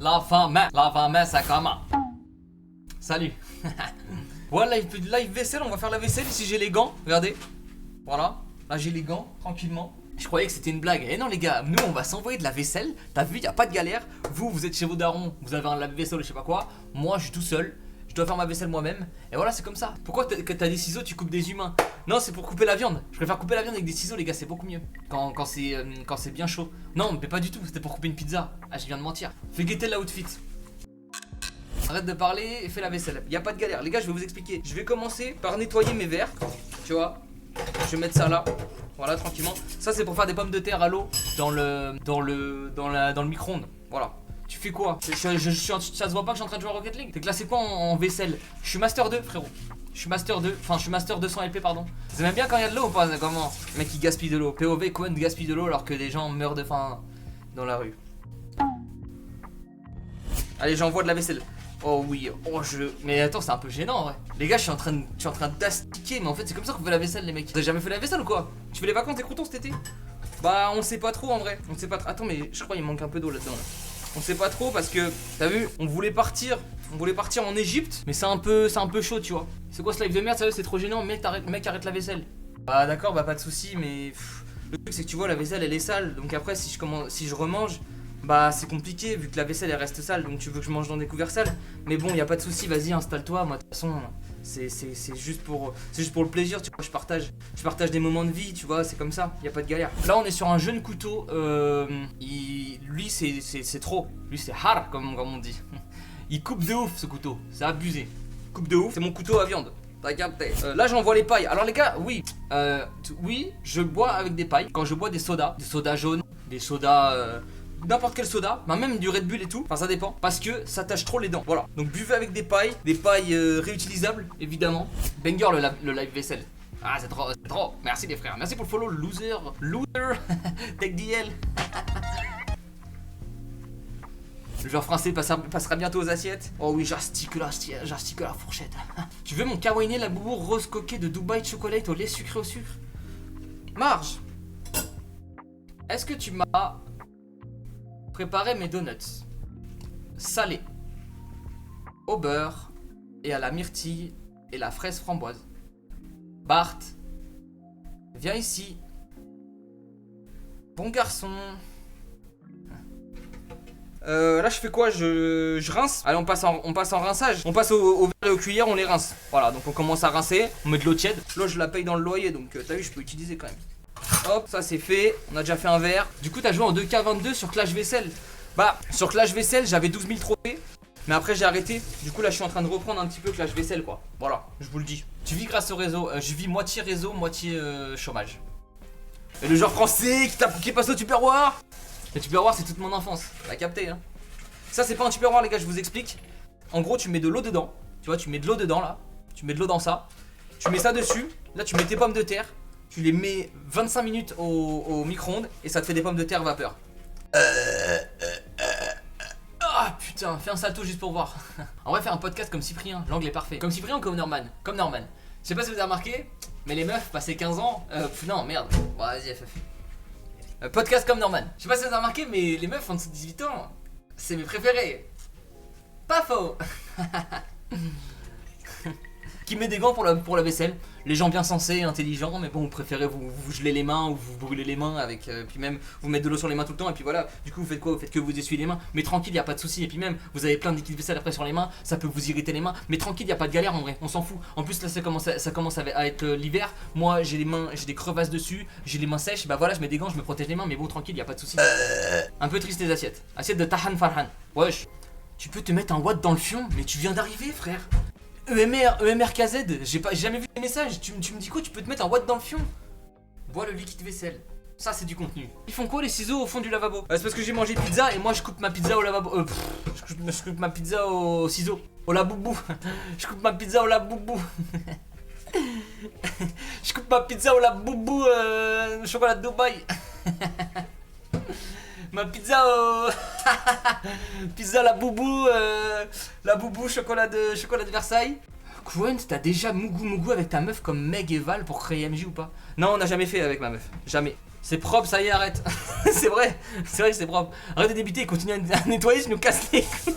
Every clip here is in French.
la fin, ça commence. Salut. Voilà, live vaisselle, on va faire la vaisselle ici j'ai les gants, regardez. Voilà, là j'ai les gants, tranquillement. Je croyais que c'était une blague. Eh non les gars, nous on va s'envoyer de la vaisselle. T'as vu, y a pas de galère. Vous êtes chez vos darons, vous avez un lave-vaisselle ou je sais pas quoi. Moi je suis tout seul, je dois faire ma vaisselle moi-même. Et voilà, c'est comme ça. Pourquoi quand t'as des ciseaux tu coupes des humains? Non, c'est pour couper la viande. Je préfère couper la viande avec des ciseaux les gars, c'est beaucoup mieux. Quand c'est bien chaud. Non mais pas du tout, c'était pour couper une pizza. Ah, je viens de mentir. Fais guetter l'outfit. Arrête de parler et fais la vaisselle. Y a pas de galère. Les gars, je vais vous expliquer. Je vais commencer par nettoyer mes verres. Tu vois. Je vais mettre ça là. Voilà, tranquillement. Ça, c'est pour faire des pommes de terre à l'eau dans le micro-ondes. Voilà. Tu fais quoi? Ça se voit pas que je suis en train de jouer à Rocket League? T'es classé quoi en vaisselle? Je suis Master 2, frérot. Je suis Master 2. Enfin, je suis Master 200 LP, pardon. Vous aimez bien quand il y a de l'eau ou pas? Comment? Le mec, il gaspille de l'eau. POV, Cohen gaspille de l'eau alors que des gens meurent de faim dans la rue. Allez, j'envoie de la vaisselle. Oh oui, mais attends, c'est un peu gênant, ouais. Les gars, je suis en train d'astiquer, mais en fait, c'est comme ça qu'on fait la vaisselle, les mecs. Vous avez jamais fait la vaisselle ou quoi? Tu fais les vacances des croutons cet été? Bah, on sait pas trop en vrai. On sait pas trop. Attends, mais je crois qu'il manque un peu d'eau là-dedans. Là. On sait pas trop parce que, t'as vu, on voulait partir en Égypte, mais c'est un peu chaud, tu vois. C'est quoi ce live de merde? Ça, c'est trop gênant. Mec, arrête la vaisselle. Bah, d'accord, bah, pas de soucis, mais le truc, c'est que tu vois, la vaisselle, elle est sale. Donc après, si je remange. Bah c'est compliqué vu que la vaisselle elle reste sale, donc tu veux que je mange dans des couverts sales. Mais bon, y a pas de souci, vas-y, installe-toi. Moi de toute façon c'est juste pour le plaisir, tu vois. Je partage des moments de vie, tu vois, c'est comme ça, y a pas de galère. Là on est sur un jeune couteau, lui c'est trop, lui c'est hard comme on dit. Il coupe de ouf ce couteau, c'est abusé. Coupe de ouf, c'est mon couteau à viande. T'as capté. Là j'envoie les pailles. Alors les gars, oui, je bois avec des pailles. Quand je bois des sodas jaunes, des sodas n'importe quel soda, bah même du Red Bull et tout, enfin ça dépend, parce que ça tâche trop les dents, voilà. Donc buvez avec des pailles réutilisables, évidemment. Banger le live vaisselle. Ah c'est trop, merci les frères, merci pour le follow, loser, Tech DL. Le joueur français passera bientôt aux assiettes. Oh oui, j'astique la fourchette. Tu veux mon kawaii la boubou rose coquet de Dubaï chocolate au lait sucré au sucre? Marge, est-ce que tu m'as préparer mes donuts salés au beurre et à la myrtille et la fraise framboise? Bart, viens ici. Bon garçon. Là je fais quoi? Je rince. Allez, on passe en rinçage. On passe au verre et aux cuillères, on les rince. Voilà, donc on commence à rincer. On met de l'eau tiède. L'eau je la paye dans le loyer, donc t'as vu, je peux utiliser quand même. Hop, ça c'est fait, on a déjà fait un verre. Du coup t'as joué en 2K22 sur Clash Vaisselle. Bah, sur Clash Vaisselle j'avais 12 000 trophées. Mais après j'ai arrêté. Du coup là je suis en train de reprendre un petit peu Clash Vaisselle quoi. Voilà, je vous le dis. Tu vis grâce au réseau, je vis moitié réseau, moitié chômage. Et le joueur français qui passe au Tupperware. Le Tupperware c'est toute mon enfance, t'as capté hein. Ça c'est pas un Tupperware les gars, je vous explique. En gros tu mets de l'eau dedans. Tu vois, tu mets de l'eau dedans là. Tu mets de l'eau dans ça. Tu mets ça dessus. Là tu mets tes pommes de terre. Tu les mets 25 minutes au micro-ondes et ça te fait des pommes de terre vapeur. Ah putain, fais un salto juste pour voir. On va faire un podcast comme Cyprien, l'angle est parfait. Comme Cyprien ou comme Norman? Comme Norman. Je sais pas si vous avez remarqué, mais les meufs passé 15 ans. Non, merde. Bon, vas-y, FF. Podcast comme Norman. Je sais pas si vous avez remarqué, mais les meufs en dessous de 18 ans, c'est mes préférés. Pas faux. Qui met des gants pour la vaisselle. Les gens bien sensés, intelligents, mais bon, vous préférez vous geler les mains ou vous brûler les mains avec. Puis même, vous mettre de l'eau sur les mains tout le temps, et puis voilà. Du coup, vous faites quoi? Vous faites que vous essuyez les mains, mais tranquille, y a pas de souci. Et puis même, vous avez plein de liquide vaisselle après sur les mains, ça peut vous irriter les mains, mais tranquille, y a pas de galère en vrai, on s'en fout. En plus, là, ça commence à être l'hiver. Moi, j'ai des crevasses dessus, j'ai les mains sèches, bah voilà, je mets des gants, je me protège les mains, mais bon, tranquille, y a pas de souci. Un peu triste les assiettes. Assiette de Tahan Farhan. Wesh, tu peux te mettre un watt dans le fion, mais tu viens d'arriver, frère. EMRKZ, j'ai jamais vu les messages. Tu me dis quoi? Tu peux te mettre un watt dans le fion? Bois le liquide vaisselle. Ça c'est du contenu. Ils font quoi les ciseaux au fond du lavabo? C'est parce que j'ai mangé pizza et moi je coupe ma pizza au lavabo. Je coupe ma pizza au ciseau. Au laboubou. Je coupe ma pizza au laboubou. Je coupe ma pizza au laboubou chocolat de Dubaï. Ma pizza au... pizza la boubou chocolat de Versailles. Quent, t'as déjà mougou avec ta meuf comme Meg et Val pour créer MJ ou pas? Non, on n'a jamais fait avec ma meuf, jamais. C'est propre, ça y est, arrête. C'est vrai que c'est propre. Arrête de débiter et continue à nettoyer, je nous casse les couilles.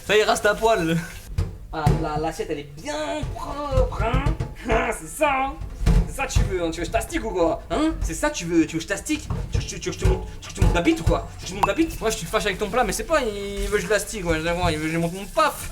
Ça y est, reste à poil. Ah, l'assiette elle est bien propre, hein. Ah, c'est ça, hein. C'est ça que tu veux, hein. Tu veux que je t'astique ou quoi, hein? C'est ça tu veux que je t'astique? Tu veux que je te monte ma bite ou quoi? Tu veux que je te monte ma bite? Moi je suis fâché avec ton plat, mais c'est pas, il veut que je l'astique, ouais, il veut que je monte mon paf.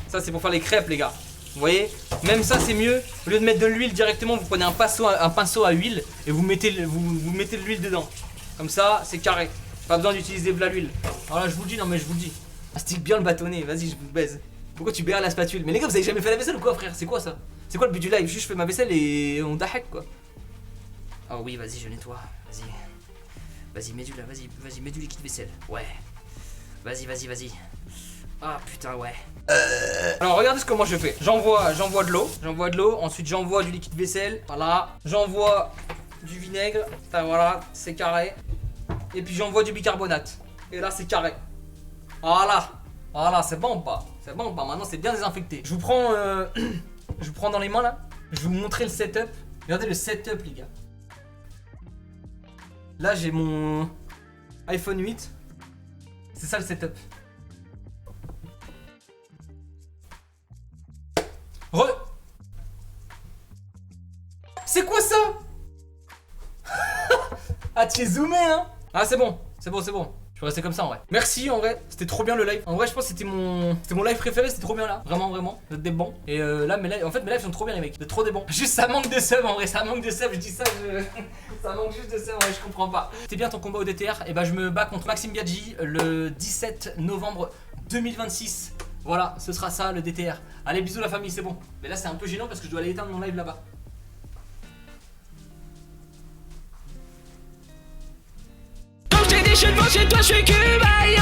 Ça c'est pour faire les crêpes les gars. Vous voyez? Même ça c'est mieux. Au lieu de mettre de l'huile directement, vous prenez un pinceau à huile et vous mettez de l'huile dedans. Comme ça, c'est carré. Pas besoin d'utiliser de l'huile. Alors là je vous le dis, non mais je vous le dis. Astique bien le bâtonnet, vas-y je vous baise. Pourquoi tu béras la spatule? Mais les gars, vous avez jamais fait la vaisselle ou quoi, frère? C'est quoi ça? C'est quoi le but du live? Juste je fais ma vaisselle et on dahak quoi. Oh oui, vas-y, je nettoie. Vas-y. Vas-y, mets du là, vas-y, mets du liquide vaisselle. Ouais. Vas-y. Ah putain, ouais. Alors regardez ce que moi je fais. J'envoie de l'eau, ensuite j'envoie du liquide vaisselle. Voilà. J'envoie du vinaigre. Enfin, voilà, c'est carré. Et puis j'envoie du bicarbonate. Et là c'est carré. Voilà, c'est bon ou pas? C'est bon ou pas? Maintenant c'est bien désinfecté. Je vous prends dans les mains là. Je vais vous montrer le setup. Regardez le setup les gars. Là j'ai mon iPhone 8. C'est ça le setup. C'est quoi ça? Ah tu es zoomé hein? Ah c'est bon. Je vais rester comme ça en vrai. Merci en vrai, c'était trop bien le live. En vrai je pense que c'était mon live préféré, c'était trop bien là. Vraiment, vous êtes des bons. Et là mes lives sont trop bien les mecs. Vous êtes trop des bons. Juste ça manque de sub en vrai, ça manque de sub, je dis ça, ça manque juste de sub en vrai, je comprends pas. C'était bien ton combat au DTR, et bah je me bats contre Maxime Biaggi le 17 novembre 2026. Voilà, ce sera ça le DTR. Allez bisous la famille, c'est bon. Mais là c'est un peu gênant parce que je dois aller éteindre mon live là-bas. J'ai des cheveux chez toi, je suis cubaïen.